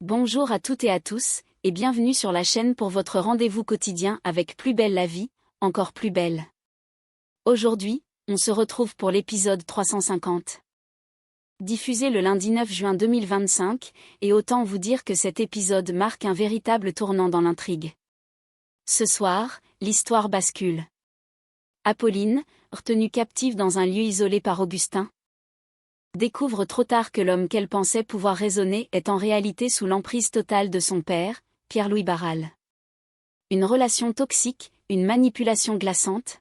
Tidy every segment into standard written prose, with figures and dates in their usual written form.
Bonjour à toutes et à tous, et bienvenue sur la chaîne pour votre rendez-vous quotidien avec Plus belle la vie, encore plus belle. Aujourd'hui, on se retrouve pour l'épisode 350. Diffusé le lundi 9 juin 2025, et autant vous dire que cet épisode marque un véritable tournant dans l'intrigue. Ce soir, l'histoire bascule. Apolline, retenue captive dans un lieu isolé par Augustin, découvre trop tard que l'homme qu'elle pensait pouvoir raisonner est en réalité sous l'emprise totale de son père, Pierre-Louis Barral. Une relation toxique, une manipulation glaçante,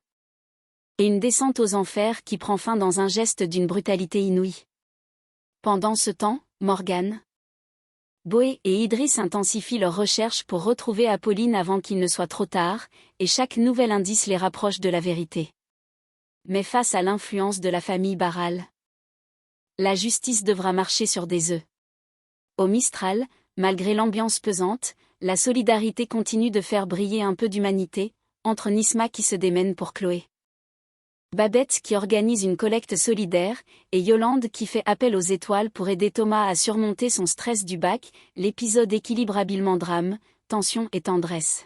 et une descente aux enfers qui prend fin dans un geste d'une brutalité inouïe. Pendant ce temps, Morgane, Boé et Idriss intensifient leurs recherches pour retrouver Apolline avant qu'il ne soit trop tard, et chaque nouvel indice les rapproche de la vérité. Mais face à l'influence de la famille Barral, la justice devra marcher sur des œufs. Au Mistral, malgré l'ambiance pesante, la solidarité continue de faire briller un peu d'humanité, entre Nisma qui se démène pour Chloé, Babette qui organise une collecte solidaire, et Yolande qui fait appel aux étoiles pour aider Thomas à surmonter son stress du bac. L'épisode équilibre habilement drame, tension et tendresse.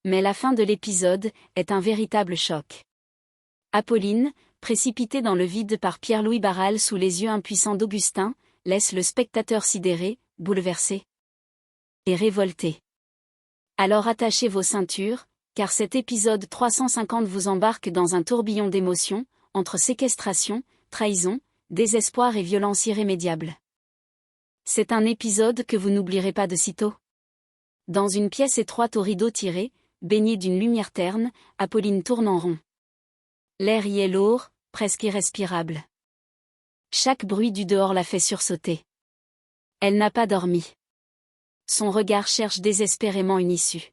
Mais la fin de l'épisode est un véritable choc. Apolline, précipitée dans le vide par Pierre-Louis Barral sous les yeux impuissants d'Augustin, laisse le spectateur sidéré, bouleversé et révolté. Alors attachez vos ceintures, car cet épisode 350 vous embarque dans un tourbillon d'émotions, entre séquestration, trahison, désespoir et violence irrémédiable. C'est un épisode que vous n'oublierez pas de sitôt. Dans une pièce étroite aux rideaux tirés, baignée d'une lumière terne, Apolline tourne en rond. L'air y est lourd, presque irrespirable. Chaque bruit du dehors la fait sursauter. Elle n'a pas dormi. Son regard cherche désespérément une issue.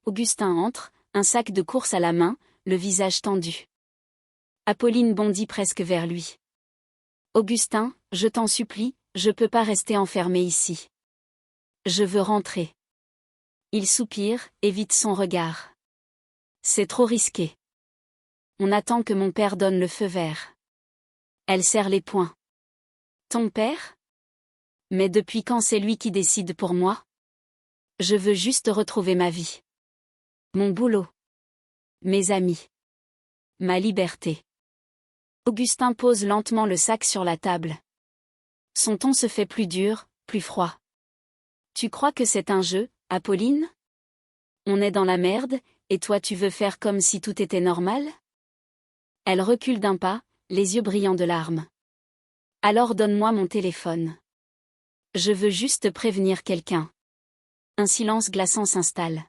Augustin entre, un sac de course à la main, le visage tendu. Apolline bondit presque vers lui. « Augustin, je t'en supplie, je peux pas rester enfermée ici. Je veux rentrer. » Il soupire, évite son regard. C'est trop risqué. On attend que mon père donne le feu vert. Elle serre les poings. Ton père ? Mais depuis quand c'est lui qui décide pour moi ? Je veux juste retrouver ma vie. Mon boulot. Mes amis. Ma liberté. Augustin pose lentement le sac sur la table. Son ton se fait plus dur, plus froid. Tu crois que c'est un jeu, Apolline ? On est dans la merde, et toi tu veux faire comme si tout était normal ? Elle recule d'un pas, les yeux brillants de larmes. Alors donne-moi mon téléphone. Je veux juste prévenir quelqu'un. Un silence glaçant s'installe.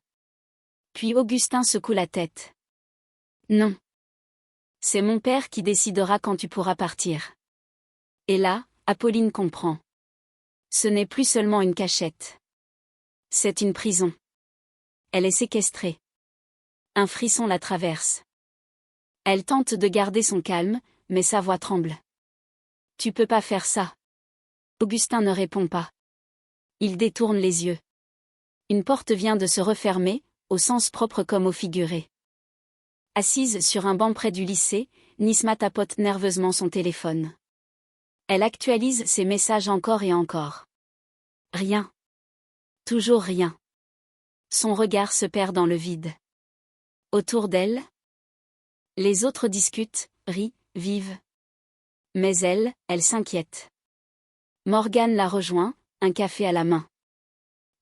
Puis Augustin secoue la tête. Non. C'est mon père qui décidera quand tu pourras partir. Et là, Apolline comprend. Ce n'est plus seulement une cachette. C'est une prison. Elle est séquestrée. Un frisson la traverse. Elle tente de garder son calme, mais sa voix tremble. Tu peux pas faire ça. Augustin ne répond pas. Il détourne les yeux. Une porte vient de se refermer, au sens propre comme au figuré. Assise sur un banc près du lycée, Nisma tapote nerveusement son téléphone. Elle actualise ses messages encore et encore. Rien. Toujours rien. Son regard se perd dans le vide. Autour d'elle, les autres discutent, rient, vivent. Mais elle s'inquiète. Morgane la rejoint, un café à la main.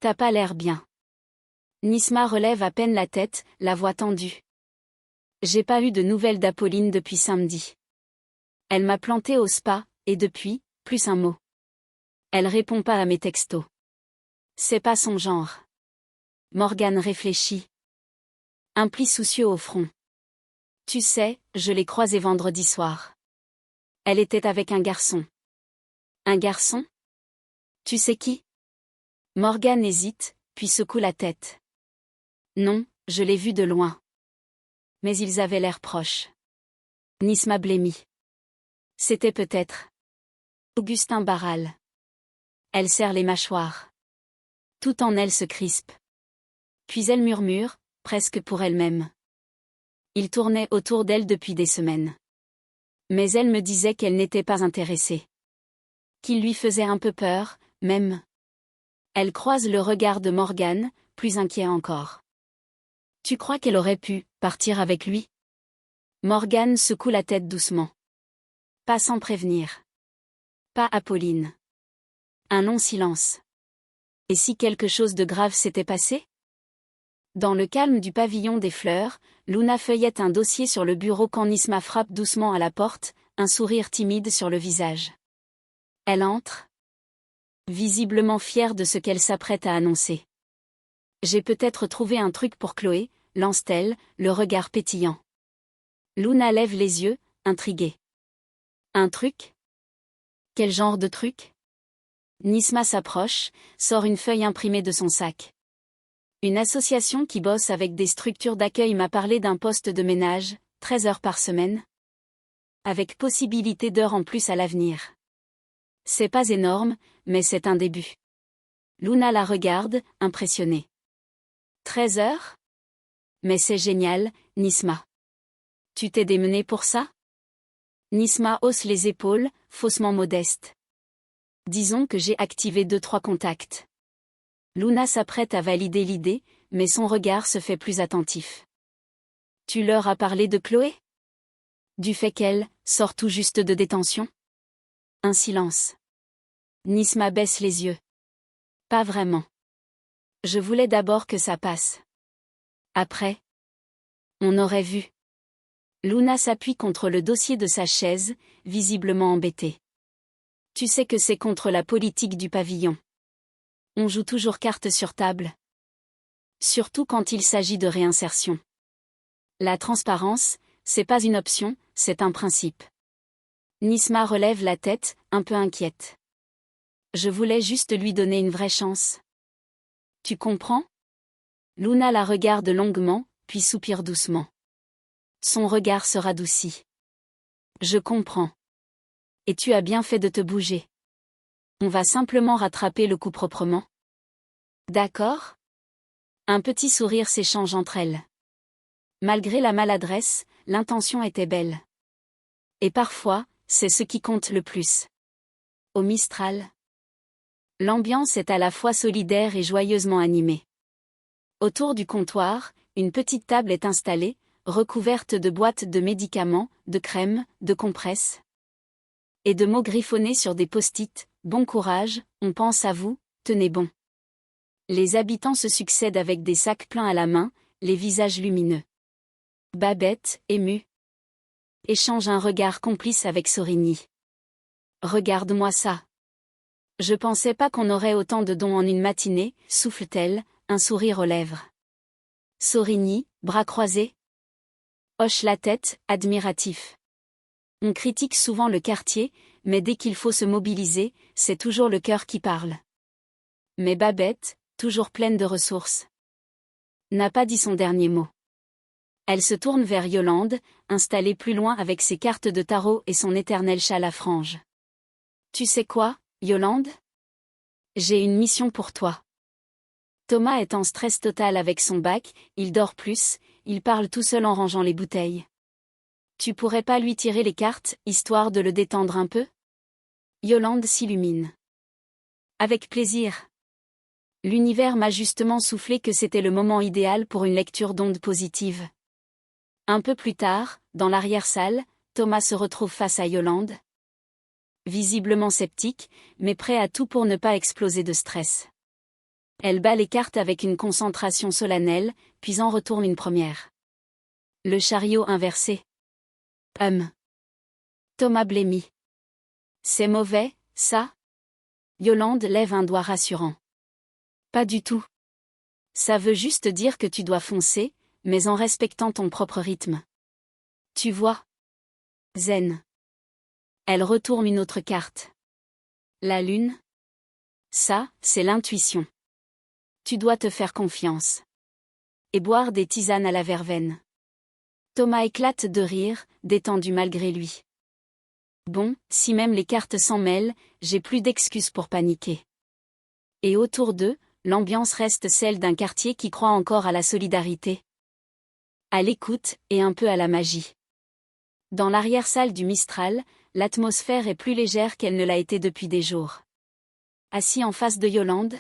T'as pas l'air bien. Nisma relève à peine la tête, la voix tendue. J'ai pas eu de nouvelles d'Apolline depuis samedi. Elle m'a planté au spa, et depuis, plus un mot. Elle répond pas à mes textos. C'est pas son genre. Morgane réfléchit. Un pli soucieux au front. Tu sais, je l'ai croisée vendredi soir. Elle était avec un garçon. Un garçon ? Tu sais qui ? Morgane hésite, puis secoue la tête. Non, je l'ai vu de loin. Mais ils avaient l'air proches. Nisma blêmit. C'était peut-être Augustin Barral. Elle serre les mâchoires. Tout en elle se crispe. Puis elle murmure, presque pour elle-même. Il tournait autour d'elle depuis des semaines. Mais elle me disait qu'elle n'était pas intéressée. Qu'il lui faisait un peu peur, même. Elle croise le regard de Morgane, plus inquiet encore. Tu crois qu'elle aurait pu partir avec lui? Morgane secoue la tête doucement. Pas sans prévenir. Pas Apolline. Un long silence. Et si quelque chose de grave s'était passé? Dans le calme du pavillon des fleurs, Luna feuillette un dossier sur le bureau quand Nisma frappe doucement à la porte, un sourire timide sur le visage. Elle entre, visiblement fière de ce qu'elle s'apprête à annoncer. J'ai peut-être trouvé un truc pour Chloé, lance-t-elle, le regard pétillant. Luna lève les yeux, intriguée. Un truc? Quel genre de truc? Nisma s'approche, sort une feuille imprimée de son sac. Une association qui bosse avec des structures d'accueil m'a parlé d'un poste de ménage, 13 heures par semaine. Avec possibilité d'heures en plus à l'avenir. C'est pas énorme, mais c'est un début. Luna la regarde, impressionnée. 13 heures? Mais c'est génial, Nisma. Tu t'es démenée pour ça? Nisma hausse les épaules, faussement modeste. Disons que j'ai activé 2-3 contacts. Luna s'apprête à valider l'idée, mais son regard se fait plus attentif. Tu leur as parlé de Chloé? Du fait qu'elle sort tout juste de détention? Un silence. Nisma baisse les yeux. Pas vraiment. Je voulais d'abord que ça passe. Après, on aurait vu. Luna s'appuie contre le dossier de sa chaise, visiblement embêtée. Tu sais que c'est contre la politique du pavillon. On joue toujours carte sur table. Surtout quand il s'agit de réinsertion. La transparence, c'est pas une option, c'est un principe. Nisma relève la tête, un peu inquiète. Je voulais juste lui donner une vraie chance. Tu comprends? Luna la regarde longuement, puis soupire doucement. Son regard se radoucit. Je comprends. Et tu as bien fait de te bouger. On va simplement rattraper le coup proprement. D'accord? Un petit sourire s'échange entre elles. Malgré la maladresse, l'intention était belle. Et parfois, c'est ce qui compte le plus. Au Mistral. L'ambiance est à la fois solidaire et joyeusement animée. Autour du comptoir, une petite table est installée, recouverte de boîtes de médicaments, de crèmes, de compresses. Et de mots griffonnés sur des post-it, bon courage, on pense à vous, tenez bon. Les habitants se succèdent avec des sacs pleins à la main, les visages lumineux. Babette, émue, échange un regard complice avec Sorigny. Regarde-moi ça. Je pensais pas qu'on aurait autant de dons en une matinée, souffle-t-elle, un sourire aux lèvres. Sorigny, bras croisés, hoche la tête, admiratif. On critique souvent le quartier, mais dès qu'il faut se mobiliser, c'est toujours le cœur qui parle. Mais Babette, toujours pleine de ressources, n'a pas dit son dernier mot. Elle se tourne vers Yolande, installée plus loin avec ses cartes de tarot et son éternel châle à franges. Tu sais quoi, Yolande? J'ai une mission pour toi. Thomas est en stress total avec son bac, il dort plus, il parle tout seul en rangeant les bouteilles. Tu pourrais pas lui tirer les cartes, histoire de le détendre un peu? Yolande s'illumine. Avec plaisir. L'univers m'a justement soufflé que c'était le moment idéal pour une lecture d'ondes positives. Un peu plus tard, dans l'arrière-salle, Thomas se retrouve face à Yolande. Visiblement sceptique, mais prêt à tout pour ne pas exploser de stress. Elle bat les cartes avec une concentration solennelle, puis en retourne une première. Le chariot inversé. Thomas blêmit. C'est mauvais, ça? Yolande lève un doigt rassurant. Pas du tout. Ça veut juste dire que tu dois foncer, mais en respectant ton propre rythme. Tu vois? Zen. Elle retourne une autre carte. La lune? Ça, c'est l'intuition. Tu dois te faire confiance. Et boire des tisanes à la verveine. Thomas éclate de rire, détendu malgré lui. Bon, si même les cartes s'en mêlent, j'ai plus d'excuses pour paniquer. Et autour d'eux, l'ambiance reste celle d'un quartier qui croit encore à la solidarité. À l'écoute, et un peu à la magie. Dans l'arrière-salle du Mistral, l'atmosphère est plus légère qu'elle ne l'a été depuis des jours. Assis en face de Yolande,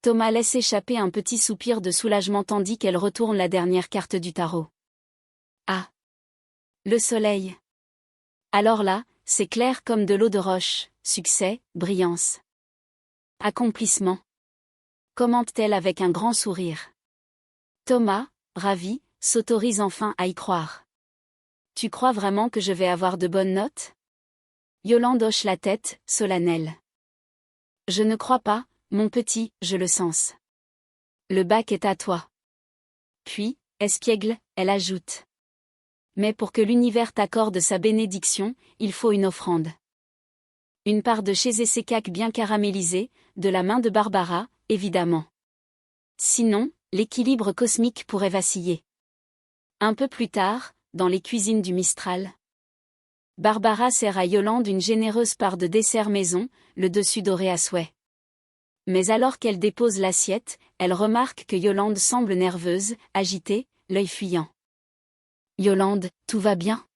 Thomas laisse échapper un petit soupir de soulagement tandis qu'elle retourne la dernière carte du tarot. Ah! Le soleil. Alors là, c'est clair comme de l'eau de roche, succès, brillance. Accomplissement. Commente-t-elle avec un grand sourire. Thomas, ravi, s'autorise enfin à y croire. Tu crois vraiment que je vais avoir de bonnes notes? Yolande hoche la tête, solennelle. Je ne crois pas, mon petit, je le sens. Le bac est à toi. Puis, espiègle, elle ajoute. Mais pour que l'univers t'accorde sa bénédiction, il faut une offrande. Une part de chez Essécac bien caramélisée, de la main de Barbara, évidemment. Sinon, l'équilibre cosmique pourrait vaciller. Un peu plus tard, dans les cuisines du Mistral. Barbara sert à Yolande une généreuse part de dessert maison, le dessus doré à souhait. Mais alors qu'elle dépose l'assiette, elle remarque que Yolande semble nerveuse, agitée, l'œil fuyant. Yolande, tout va bien?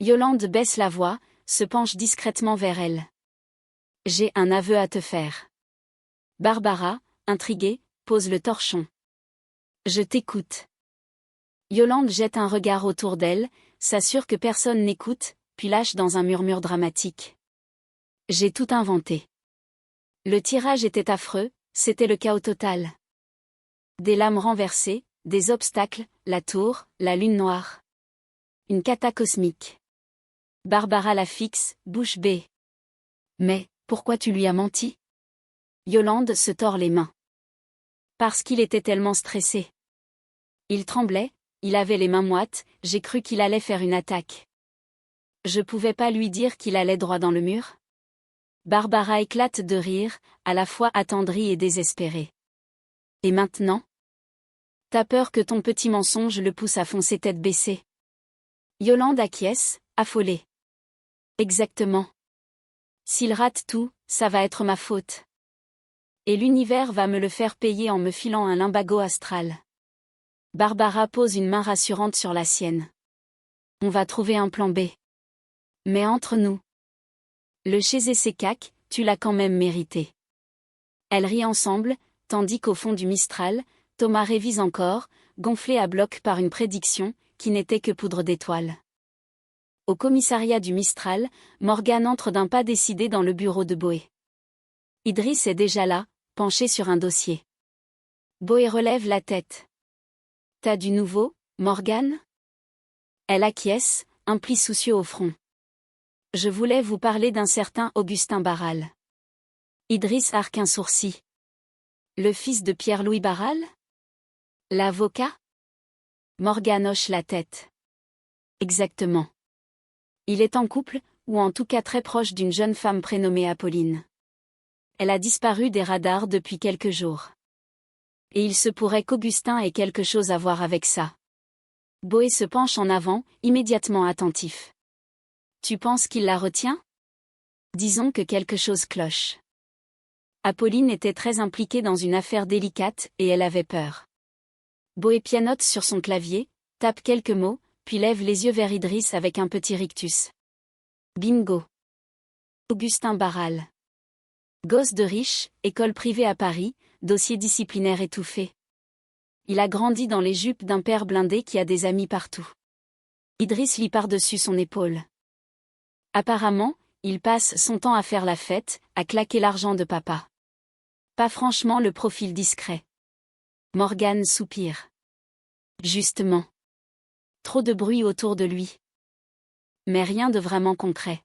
Yolande baisse la voix, se penche discrètement vers elle. J'ai un aveu à te faire. Barbara, intriguée, pose le torchon. Je t'écoute. Yolande jette un regard autour d'elle, s'assure que personne n'écoute, puis lâche dans un murmure dramatique. J'ai tout inventé. Le tirage était affreux, c'était le chaos total. Des lames renversées, des obstacles, la tour, la lune noire. Une cata cosmique. Barbara la fixe, bouche bée. Mais, pourquoi tu lui as menti? Yolande se tord les mains. Parce qu'il était tellement stressé. Il tremblait, il avait les mains moites, j'ai cru qu'il allait faire une attaque. Je pouvais pas lui dire qu'il allait droit dans le mur? Barbara éclate de rire, à la fois attendrie et désespérée. Et maintenant? T'as peur que ton petit mensonge le pousse à foncer tête baissée? Yolande acquiesce, affolée. Exactement. S'il rate tout, ça va être ma faute. Et l'univers va me le faire payer en me filant un limbago astral. Barbara pose une main rassurante sur la sienne. On va trouver un plan B. Mais entre nous. Le chez Essécac, tu l'as quand même mérité. Elles rient ensemble, tandis qu'au fond du Mistral, Thomas révise encore, gonflé à bloc par une prédiction, qui n'était que poudre d'étoiles. Au commissariat du Mistral, Morgane entre d'un pas décidé dans le bureau de Boé. Idriss est déjà là, penché sur un dossier. Boé relève la tête. T'as du nouveau, Morgane? Elle acquiesce, un pli soucieux au front. Je voulais vous parler d'un certain Augustin Barral. Idriss arque un sourcil. Le fils de Pierre-Louis Barral? L'avocat? Morgane hoche la tête. Exactement. Il est en couple, ou en tout cas très proche d'une jeune femme prénommée Apolline. Elle a disparu des radars depuis quelques jours. Et il se pourrait qu'Augustin ait quelque chose à voir avec ça. Boé se penche en avant, immédiatement attentif. Tu penses qu'il la retient? Disons que quelque chose cloche. Apolline était très impliquée dans une affaire délicate, et elle avait peur. Boé pianote sur son clavier, tape quelques mots, puis lève les yeux vers Idriss avec un petit rictus. Bingo. Augustin Barral. Gosse de riche, école privée à Paris, dossier disciplinaire étouffé. Il a grandi dans les jupes d'un père blindé qui a des amis partout. Idriss lit par-dessus son épaule. Apparemment, il passe son temps à faire la fête, à claquer l'argent de papa. Pas franchement le profil discret. Morgane soupire. Justement. Trop de bruit autour de lui. Mais rien de vraiment concret.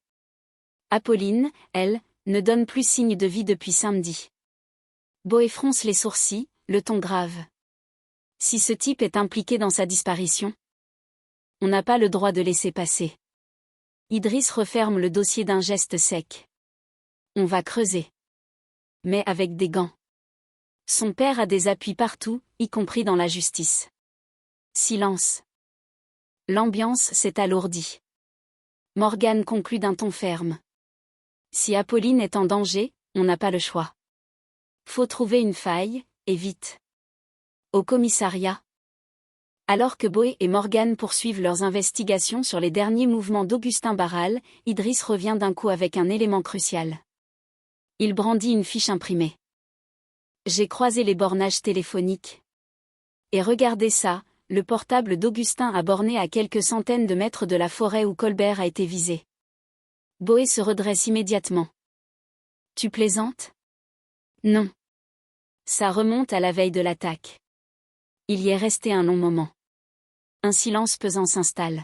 Apolline, elle, ne donne plus signe de vie depuis samedi. Boé fronce les sourcils, le ton grave. Si ce type est impliqué dans sa disparition, on n'a pas le droit de laisser passer. Idriss referme le dossier d'un geste sec. On va creuser. Mais avec des gants. Son père a des appuis partout, y compris dans la justice. Silence. L'ambiance s'est alourdie. Morgane conclut d'un ton ferme. Si Apolline est en danger, on n'a pas le choix. Faut trouver une faille, et vite. Au commissariat. Alors que Boé et Morgane poursuivent leurs investigations sur les derniers mouvements d'Augustin Barral, Idriss revient d'un coup avec un élément crucial. Il brandit une fiche imprimée. J'ai croisé les bornages téléphoniques. Et regardez ça, le portable d'Augustin a borné à quelques centaines de mètres de la forêt où Colbert a été visé. Boé se redresse immédiatement. Tu plaisantes? Non. Ça remonte à la veille de l'attaque. Il y est resté un long moment. Un silence pesant s'installe.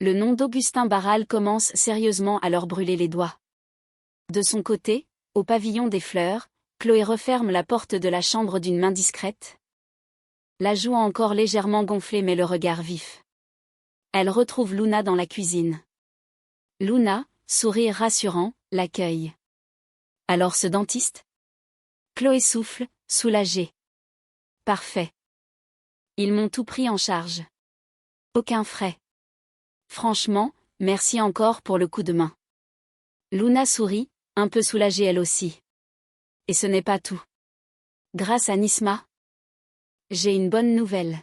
Le nom d'Augustin Barral commence sérieusement à leur brûler les doigts. De son côté, au pavillon des fleurs, Chloé referme la porte de la chambre d'une main discrète. La joue encore légèrement gonflée mais le regard vif. Elle retrouve Luna dans la cuisine. Luna, sourire rassurant, l'accueille. Alors ce dentiste? Chloé souffle, soulagée. Parfait. Ils m'ont tout pris en charge. Aucun frais. Franchement, merci encore pour le coup de main. Luna sourit, un peu soulagée elle aussi. Et ce n'est pas tout. Grâce à Nisma, j'ai une bonne nouvelle.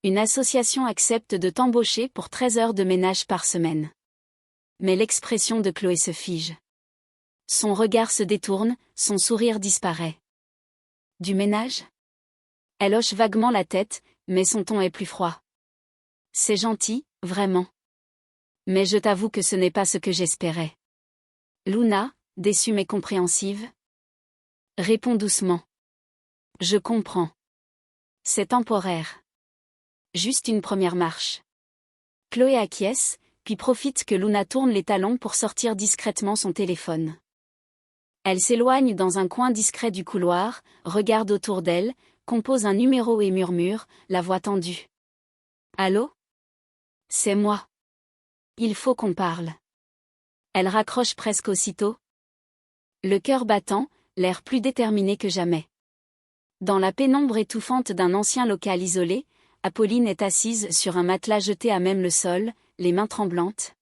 Une association accepte de t'embaucher pour 13 heures de ménage par semaine. Mais l'expression de Chloé se fige. Son regard se détourne, son sourire disparaît. Du ménage? Elle hoche vaguement la tête, mais son ton est plus froid. C'est gentil, vraiment. Mais je t'avoue que ce n'est pas ce que j'espérais. Luna, déçue mais compréhensive, répond doucement. Je comprends. C'est temporaire. Juste une première marche. Chloé acquiesce, puis profite que Luna tourne les talons pour sortir discrètement son téléphone. Elle s'éloigne dans un coin discret du couloir, regarde autour d'elle, compose un numéro et murmure, la voix tendue. Allô? C'est moi. Il faut qu'on parle. Elle raccroche presque aussitôt. Le cœur battant, l'air plus déterminé que jamais. Dans la pénombre étouffante d'un ancien local isolé, Apolline est assise sur un matelas jeté à même le sol, les mains tremblantes.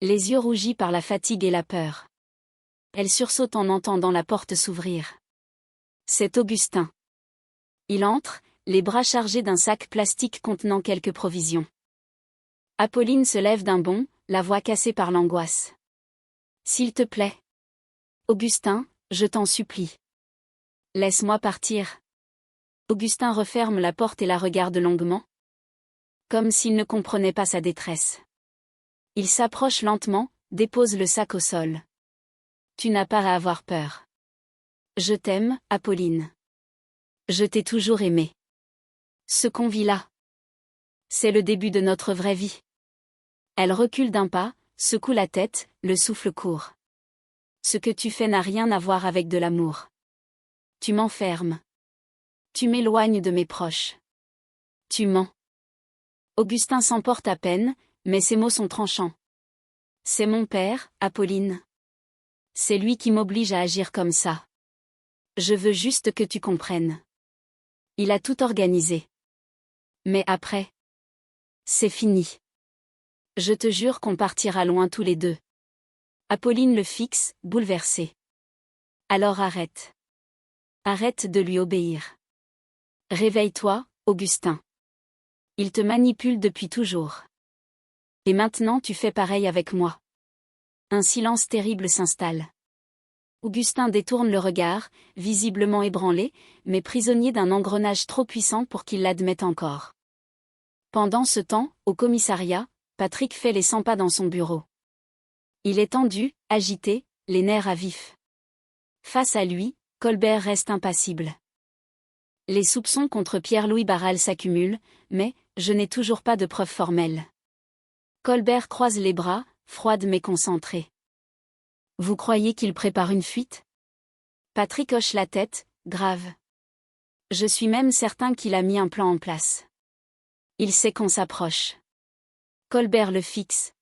Les yeux rougis par la fatigue et la peur. Elle sursaute en entendant la porte s'ouvrir. C'est Augustin. Il entre, les bras chargés d'un sac plastique contenant quelques provisions. Apolline se lève d'un bond, la voix cassée par l'angoisse. S'il te plaît. Augustin, je t'en supplie. Laisse-moi partir. Augustin referme la porte et la regarde longuement. Comme s'il ne comprenait pas sa détresse. Il s'approche lentement, dépose le sac au sol. Tu n'as pas à avoir peur. Je t'aime, Apolline. Je t'ai toujours aimé. Ce qu'on vit là. C'est le début de notre vraie vie. Elle recule d'un pas, secoue la tête, le souffle court. Ce que tu fais n'a rien à voir avec de l'amour. Tu m'enfermes. Tu m'éloignes de mes proches. Tu mens. Augustin s'emporte à peine, mais ses mots sont tranchants. C'est mon père, Apolline. C'est lui qui m'oblige à agir comme ça. Je veux juste que tu comprennes. Il a tout organisé. Mais après, c'est fini. Je te jure qu'on partira loin tous les deux. Apolline le fixe, bouleversée. Alors arrête. Arrête de lui obéir. Réveille-toi, Augustin. Il te manipule depuis toujours. Et maintenant tu fais pareil avec moi. Un silence terrible s'installe. Augustin détourne le regard, visiblement ébranlé, mais prisonnier d'un engrenage trop puissant pour qu'il l'admette encore. Pendant ce temps, au commissariat, Patrick fait les 100 pas dans son bureau. Il est tendu, agité, les nerfs à vif. Face à lui, Colbert reste impassible. Les soupçons contre Pierre-Louis Barral s'accumulent, mais je n'ai toujours pas de preuves formelles. Colbert croise les bras, froide mais concentré. Vous croyez qu'il prépare une fuite? Patrick hoche la tête, grave. Je suis même certain qu'il a mis un plan en place. Il sait qu'on s'approche. Colbert le fixe.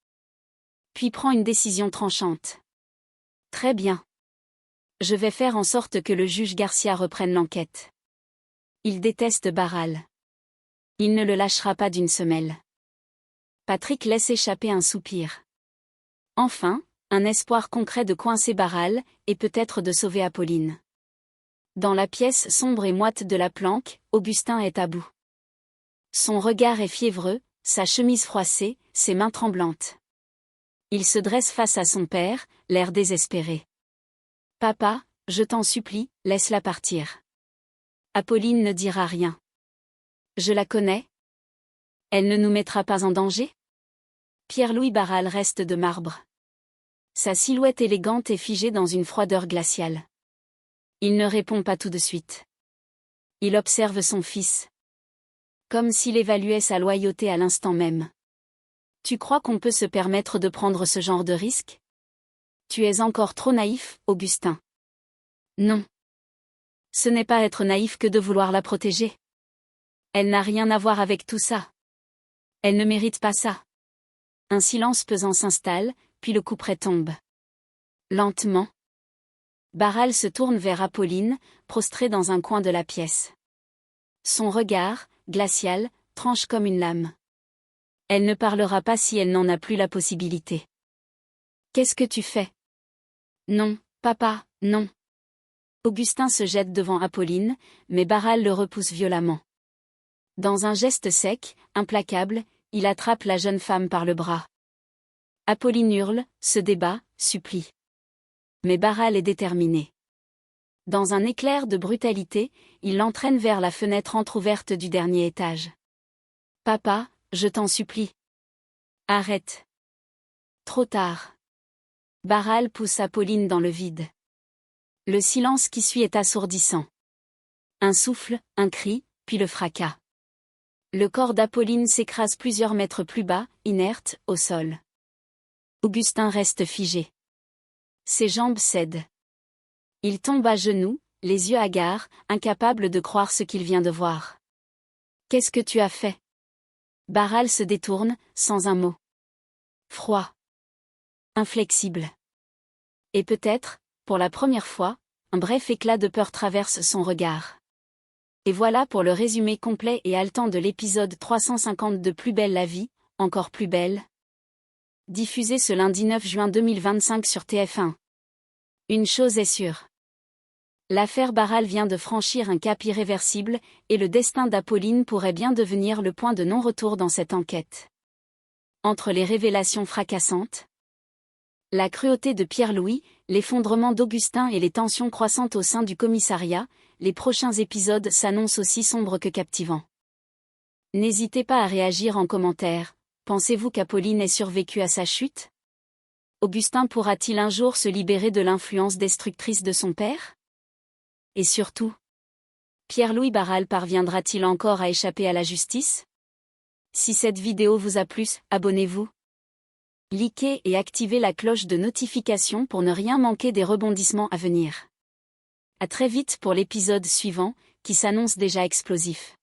Puis prend une décision tranchante. Très bien. Je vais faire en sorte que le juge Garcia reprenne l'enquête. Il déteste Barral. Il ne le lâchera pas d'une semelle. Patrick laisse échapper un soupir. Enfin, un espoir concret de coincer Barral, et peut-être de sauver Apolline. Dans la pièce sombre et moite de la planque, Augustin est à bout. Son regard est fiévreux, sa chemise froissée, ses mains tremblantes. Il se dresse face à son père, l'air désespéré. « Papa, je t'en supplie, laisse-la partir. Apolline ne dira rien. Je la connais. Elle ne nous mettra pas en danger? Pierre-Louis Barral reste de marbre. Sa silhouette élégante est figée dans une froideur glaciale. Il ne répond pas tout de suite. Il observe son fils. Comme s'il évaluait sa loyauté à l'instant même. Tu crois qu'on peut se permettre de prendre ce genre de risque? Tu es encore trop naïf, Augustin. Non. Ce n'est pas être naïf que de vouloir la protéger. Elle n'a rien à voir avec tout ça. Elle ne mérite pas ça. Un silence pesant s'installe, puis le couperet tombe. Lentement. Barral se tourne vers Apolline, prostrée dans un coin de la pièce. Son regard, glacial, tranche comme une lame. Elle ne parlera pas si elle n'en a plus la possibilité. Qu'est-ce que tu fais? Non, papa, non. Augustin se jette devant Apolline, mais Barral le repousse violemment. Dans un geste sec, implacable, il attrape la jeune femme par le bras. Apolline hurle, se débat, supplie. Mais Barral est déterminé. Dans un éclair de brutalité, il l'entraîne vers la fenêtre entr'ouverte du dernier étage. Papa, je t'en supplie. Arrête. Trop tard. Barral pousse Apolline dans le vide. Le silence qui suit est assourdissant. Un souffle, un cri, puis le fracas. Le corps d'Apolline s'écrase plusieurs mètres plus bas, inerte, au sol. Augustin reste figé. Ses jambes cèdent. Il tombe à genoux, les yeux hagards, incapable de croire ce qu'il vient de voir. Qu'est-ce que tu as fait? Barral se détourne, sans un mot. Froid. Inflexible. Et peut-être, pour la première fois, un bref éclat de peur traverse son regard. Et voilà pour le résumé complet et haletant de l'épisode 350 de Plus belle la vie, encore plus belle. Diffusé ce lundi 9 juin 2025 sur TF1. Une chose est sûre. L'affaire Barral vient de franchir un cap irréversible, et le destin d'Apolline pourrait bien devenir le point de non-retour dans cette enquête. Entre les révélations fracassantes, la cruauté de Pierre-Louis, l'effondrement d'Augustin et les tensions croissantes au sein du commissariat, les prochains épisodes s'annoncent aussi sombres que captivants. N'hésitez pas à réagir en commentaire. Pensez-vous qu'Apolline ait survécu à sa chute? Augustin pourra-t-il un jour se libérer de l'influence destructrice de son père? Et surtout, Pierre-Louis Barral parviendra-t-il encore à échapper à la justice? Si cette vidéo vous a plu, abonnez-vous. Likez et activez la cloche de notification pour ne rien manquer des rebondissements à venir. À très vite pour l'épisode suivant, qui s'annonce déjà explosif.